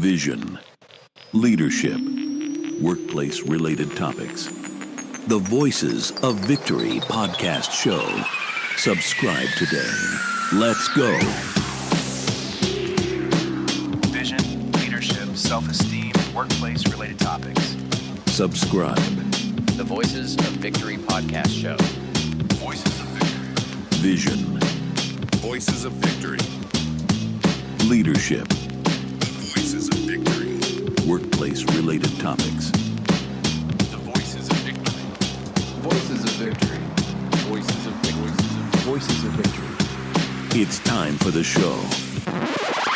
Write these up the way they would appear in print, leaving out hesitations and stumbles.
vision, leadership, workplace-related topics. The Voices of Victory podcast show. Subscribe today. Let's go. Vision, leadership, self-esteem, workplace-related topics. Subscribe. The Voices of Victory podcast show. Voices of Victory. Vision, Voices of Victory. leadership, Voices of Victory. workplace-related topics. The Voices of Victory. Voices of Victory. Voices of Victory. Voices of Victory. It's time for the show.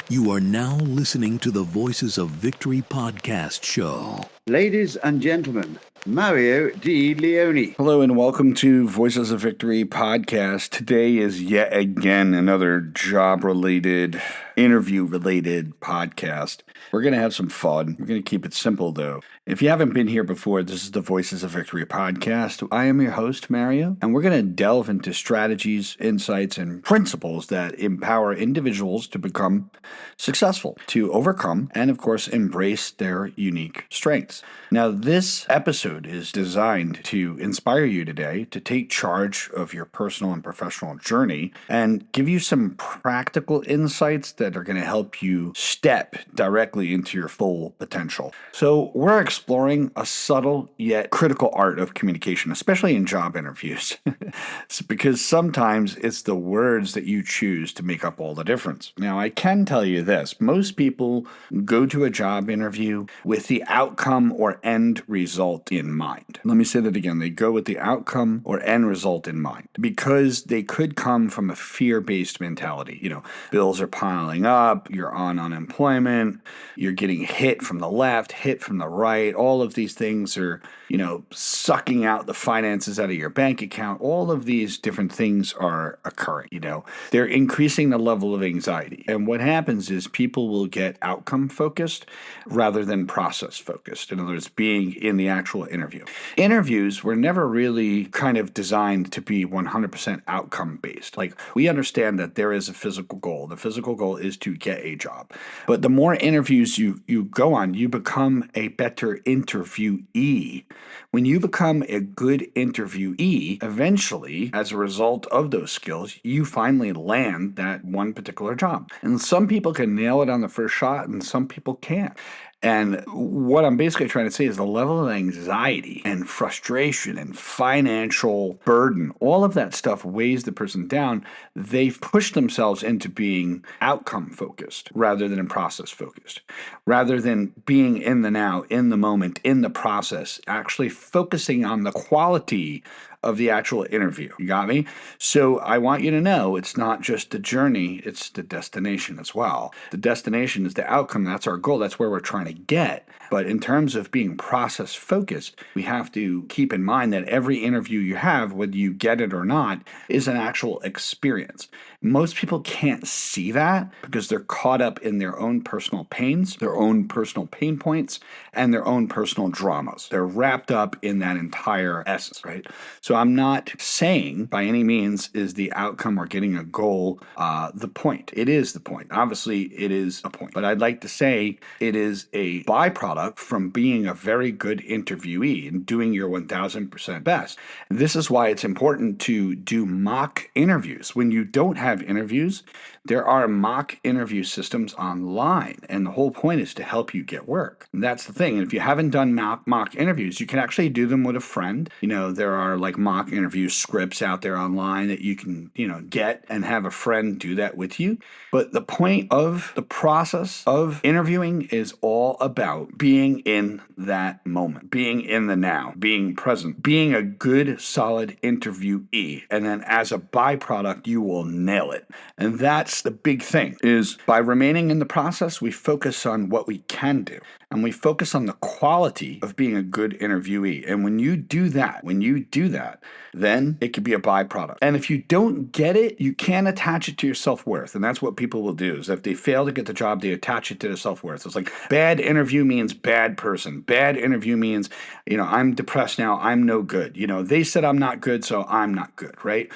You are now listening to the Voices of Victory podcast show. Ladies and gentlemen, Mario Di Leone. Hello and welcome to Voices of Victory podcast. Today is yet again another job-related, interview-related podcast. We're going to have some fun. We're going to keep it simple, though. If you haven't been here before, this is the Voices of Victory podcast. I am your host, Mario, and we're going to delve into strategies, insights, and principles that empower individuals to become successful, to overcome, and of course, embrace their unique strengths. Now, this episode is designed to inspire you today to take charge of your personal and professional journey and give you some practical insights that are going to help you step directly into your full potential. So we're exploring a subtle yet critical art of communication, especially in job interviews, because sometimes it's the words that you choose to make up all the difference. Now, I can tell you this. Most people go to a job interview with the outcome or end result in mind. Let me say that again. They go with the outcome or end result in mind because they could come from a fear-based mentality. You know, bills are piling up, you're on unemployment, you're getting hit from the left, hit from the right. All of these things are, sucking out the finances out of your bank account. All of these different things are occurring, They're increasing the level of anxiety. And what happens is people will get outcome focused rather than process focused. In other words, being in the actual interview. Interviews were never really kind of designed to be 100% outcome based. Like, we understand that there is a physical goal. The physical goal is to get a job. But the more interviews you go on, you become a better interviewee. When you become a good interviewee, eventually, as a result of those skills, you finally land that one particular job. And some people can nail it on the first shot, and some people can't. And what I'm basically trying to say is the level of anxiety and frustration and financial burden, all of that stuff weighs the person down. They've pushed themselves into being outcome focused rather than process focused, rather than being in the now, in the moment, in the process, actually focusing on the quality of the actual interview. You got me? So I want you to know it's not just the journey, it's the destination as well. The destination is the outcome. That's our goal. That's where we're trying to get. But in terms of being process focused, we have to keep in mind that every interview you have, whether you get it or not, is an actual experience. Most people can't see that because they're caught up in their own personal pains, their own personal pain points, and their own personal dramas. They're wrapped up in that entire essence, right? So I'm not saying by any means is the outcome or getting a goal the point. It is the point. Obviously, it is a point. But I'd like to say it is a byproduct from being a very good interviewee and doing your 1,000% best. This is why it's important to do mock interviews. When you don't have interviews, there are mock interview systems online, and the whole point is to help you get work. And that's the thing. And if you haven't done mock interviews, you can actually do them with a friend. There are like mock interview scripts out there online that you can, get and have a friend do that with you. But the point of the process of interviewing is all about being in that moment, being in the now, being present, being a good, solid interviewee. And then as a byproduct, you will nail it. And that's the big thing, is by remaining in the process, we focus on what we can do. And we focus on the quality of being a good interviewee. And when you do that, then it could be a byproduct. And if you don't get it, you can't attach it to your self-worth. And that's what people will do, is if they fail to get the job, they attach it to their self-worth. It's like bad interview means bad person. Bad interview means, I'm depressed now, I'm no good. They said I'm not good, so I'm not good, right?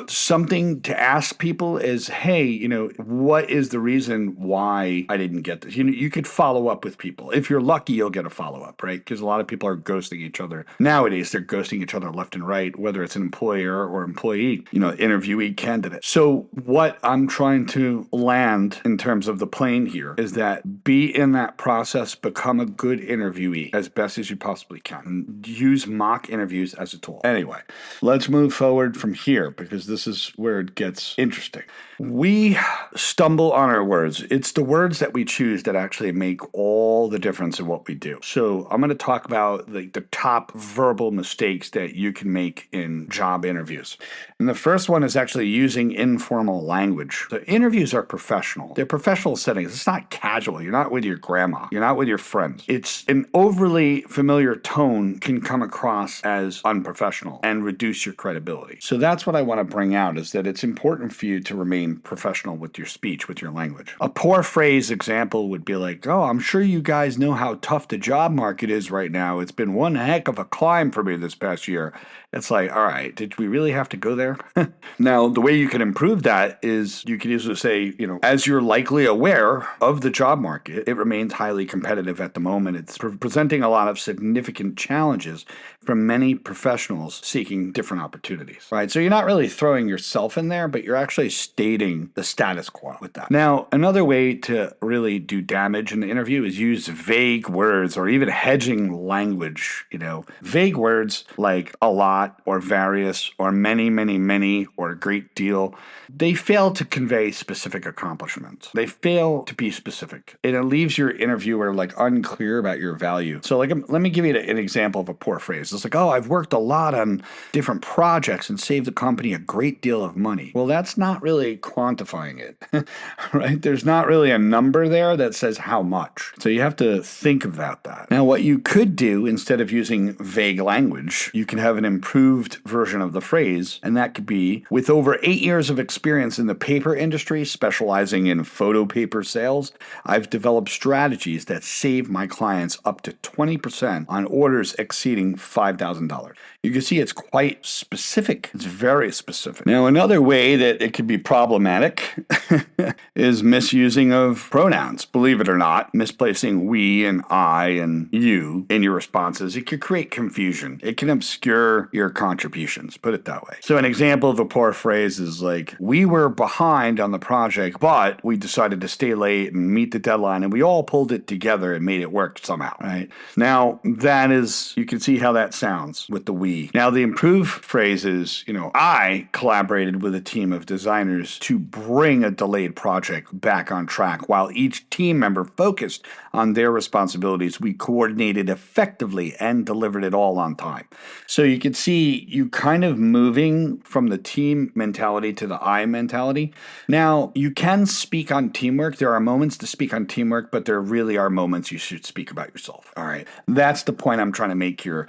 Something to ask people is, hey, what is the reason why I didn't get this? You could follow up with people. If you're lucky, you'll get a follow-up, right? Because a lot of people are ghosting each other. Nowadays, they're ghosting each other left and right, whether it's an employer or employee, interviewee candidate. So what I'm trying to land in terms of the plane here is that be in that process, become a good interviewee as best as you possibly can. And use mock interviews as a tool. Anyway, let's move forward from here because this is where it gets interesting. We stumble on our words. It's the words that we choose that actually make all the difference in what we do. So I'm going to talk about the top verbal mistakes that you can make in job interviews. And the first one is actually using informal language. So interviews are professional. They're professional settings. It's not casual. You're not with your grandma. You're not with your friends. It's an overly familiar tone can come across as unprofessional and reduce your credibility. So that's what I want to bring out is that it's important for you to remain professional with your speech, with your language. A poor phrase example would be like, oh, I'm sure you guys know how tough the job market is right now. It's been one heck of a climb for me this past year. It's like, all right, did we really have to go there? Now, the way you can improve that is you can usually say, as you're likely aware of the job market, it remains highly competitive at the moment. It's presenting a lot of significant challenges from many professionals seeking different opportunities, right? So you're not really throwing yourself in there, but you're actually stating the status quo with that. Now, another way to really do damage in the interview is use vague words or even hedging language, vague words like a lot or various or many, many, many or a great deal. They fail to convey specific accomplishments. They fail to be specific. It leaves your interviewer unclear about your value. So let me give you an example of a poor phrase. It's like, oh, I've worked a lot on different projects and saved the company a great deal of money. Well, that's not really quantifying it, right? There's not really a number there that says how much. So you have to think about that. Now, what you could do instead of using vague language, you can have an improved version of the phrase, and that could be, with over 8 years of experience in the paper industry, specializing in photo paper sales, I've developed strategies that save my clients up to 20% on orders exceeding $5,000. You can see it's quite specific. It's very specific. Now, another way that it could be problematic is misusing of pronouns. Believe it or not, misplacing we and I and you in your responses, it could create confusion. It can obscure your contributions, put it that way. So an example of a poor phrase is like, we were behind on the project, but we decided to stay late and meet the deadline, and we all pulled it together and made it work somehow, right? Now, that is, you can see how that sounds with the we. Now, the improved phrase is, I collaborated with a team of designers to bring a delayed project back on track. While each team member focused on their responsibilities, we coordinated effectively and delivered it all on time. So you can see you kind of moving from the team mentality to the I mentality. Now, you can speak on teamwork. There are moments to speak on teamwork, but there really are moments you should speak about yourself. All right. That's the point I'm trying to make here.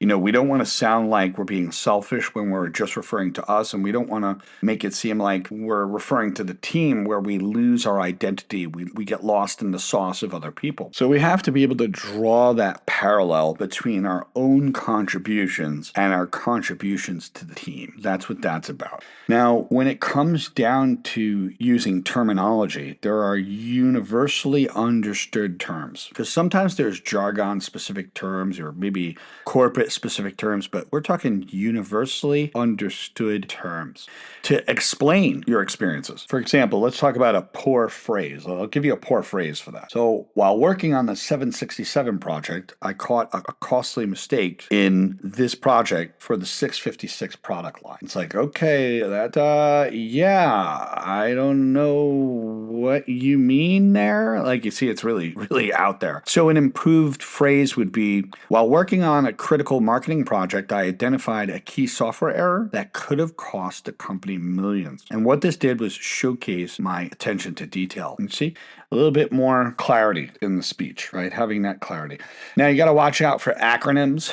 We don't want to sound like we're being selfish when we're just referring to us, and we don't want to make it seem like we're referring to the team where we lose our identity. We get lost in the sauce of other people. So we have to be able to draw that parallel between our own contributions and our contributions to the team. That's what that's about. Now, when it comes down to using terminology, there are universally understood terms, because sometimes there's jargon-specific terms or maybe corporate-specific terms, but we're talking universally understood terms to explain your experiences. For example, let's talk about a poor phrase. I'll give you a poor phrase for that. So while working on the 767 project, I caught a costly mistake in this project for the 656 product line. It's like, okay, I don't know what you mean there. Like, you see, it's really, really out there. So an improved phrase would be, while working on a critical marketing project, I identified a key software error that could have cost the company millions. And what this did was showcase my attention to detail. And see, a little bit more clarity in the speech, right? Having that clarity. Now, you got to watch out for acronyms,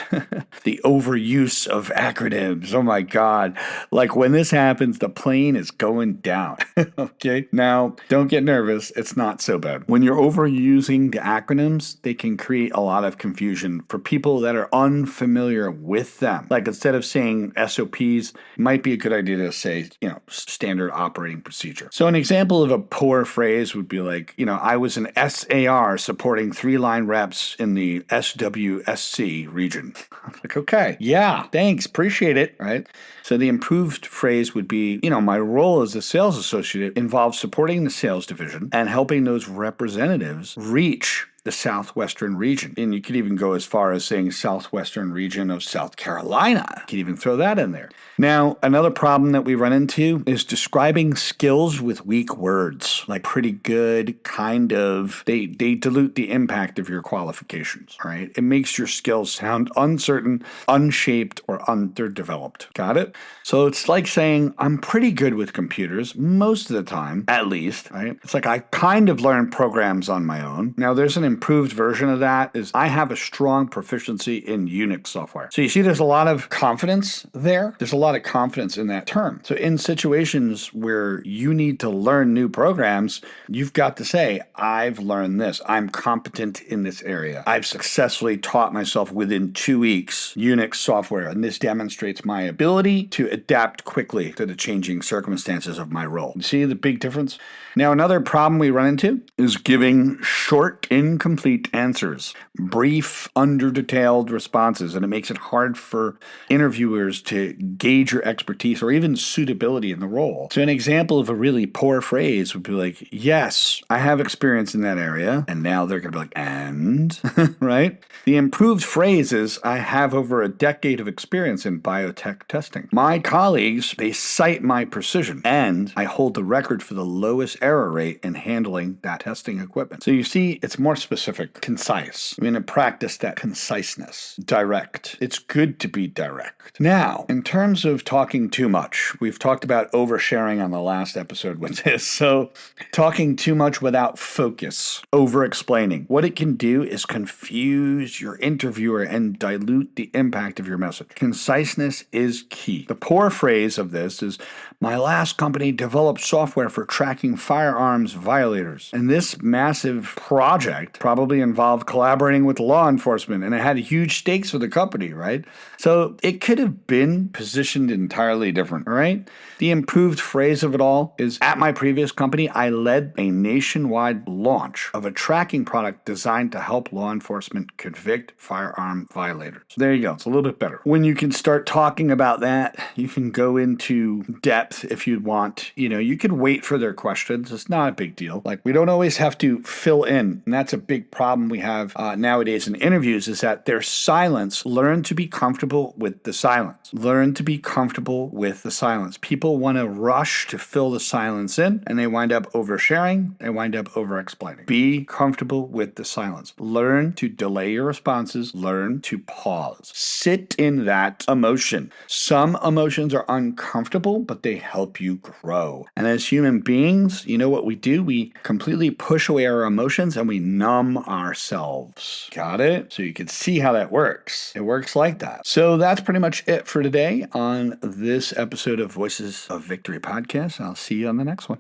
the overuse of acronyms. Oh my God. Like when this happens, the plane is going down. Okay. Now, don't get nervous. It's not so bad. When you're overusing the acronyms, they can create a lot of confusion for people that are unfamiliar with them. Like instead of saying SOPs, it might be a good idea to say, standard operating procedure. So an example of a poor phrase would be like, I was an SAR supporting 3-line reps in the SWSC region. Like, okay, yeah, thanks, appreciate it, right? So the improved phrase would be, my role as a sales associate involves supporting the sales division and helping those representatives reach the southwestern region. And you could even go as far as saying southwestern region of South Carolina. You could even throw that in there. Now, another problem that we run into is describing skills with weak words, like pretty good, kind of. They dilute the impact of your qualifications, right? It makes your skills sound uncertain, unshaped, or underdeveloped. Got it? So it's like saying, I'm pretty good with computers most of the time, at least, right? It's like I kind of learned programs on my own. Now, there's an improved version of that is I have a strong proficiency in Unix software. So you see there's a lot of confidence there. There's a lot of confidence in that term. So in situations where you need to learn new programs, you've got to say, I've learned this. I'm competent in this area. I've successfully taught myself within 2 weeks Unix software, and this demonstrates my ability to adapt quickly to the changing circumstances of my role. You see the big difference? Now, another problem we run into is giving short, incomplete answers, brief, under-detailed responses, and it makes it hard for interviewers to gauge your expertise or even suitability in the role. So an example of a really poor phrase would be like, yes, I have experience in that area, and now they're going to be like, and, right? The improved phrase is, I have over a decade of experience in biotech testing. My colleagues, they cite my precision, and I hold the record for the lowest error rate in handling that testing equipment. So you see, it's more specific, concise. I'm going to practice that conciseness. Direct. It's good to be direct. Now, in terms of talking too much, we've talked about oversharing on the last episode with this. So talking too much without focus, over-explaining. What it can do is confuse your interviewer and dilute the impact of your message. Conciseness is key. The poor phrase of this is, my last company developed software for tracking firearms violators. And this massive project probably involved collaborating with law enforcement, and it had huge stakes for the company, right? So it could have been positioned entirely different, all right? The improved phrase of it all is, at my previous company, I led a nationwide launch of a tracking product designed to help law enforcement convict firearm violators. There you go. It's a little bit better. When you can start talking about that, you can go into depth if you'd want. You could wait for their questions. It's not a big deal. Like, we don't always have to fill in. And that's a big problem we have nowadays in interviews, is that there's silence. Learn to be comfortable with the silence. Learn to be comfortable with the silence. People want to rush to fill the silence in, and they wind up oversharing. They wind up over-explaining. Be comfortable with the silence. Learn to delay your responses. Learn to pause. Sit in that emotion. Some emotions are uncomfortable, but they help you grow. And as human beings, you know what we do? We completely push away our emotions and we numb ourselves. Got it? So you can see how that works. It works like that. So that's pretty much it for today on this episode of Voices of Victory podcast. I'll see you on the next one.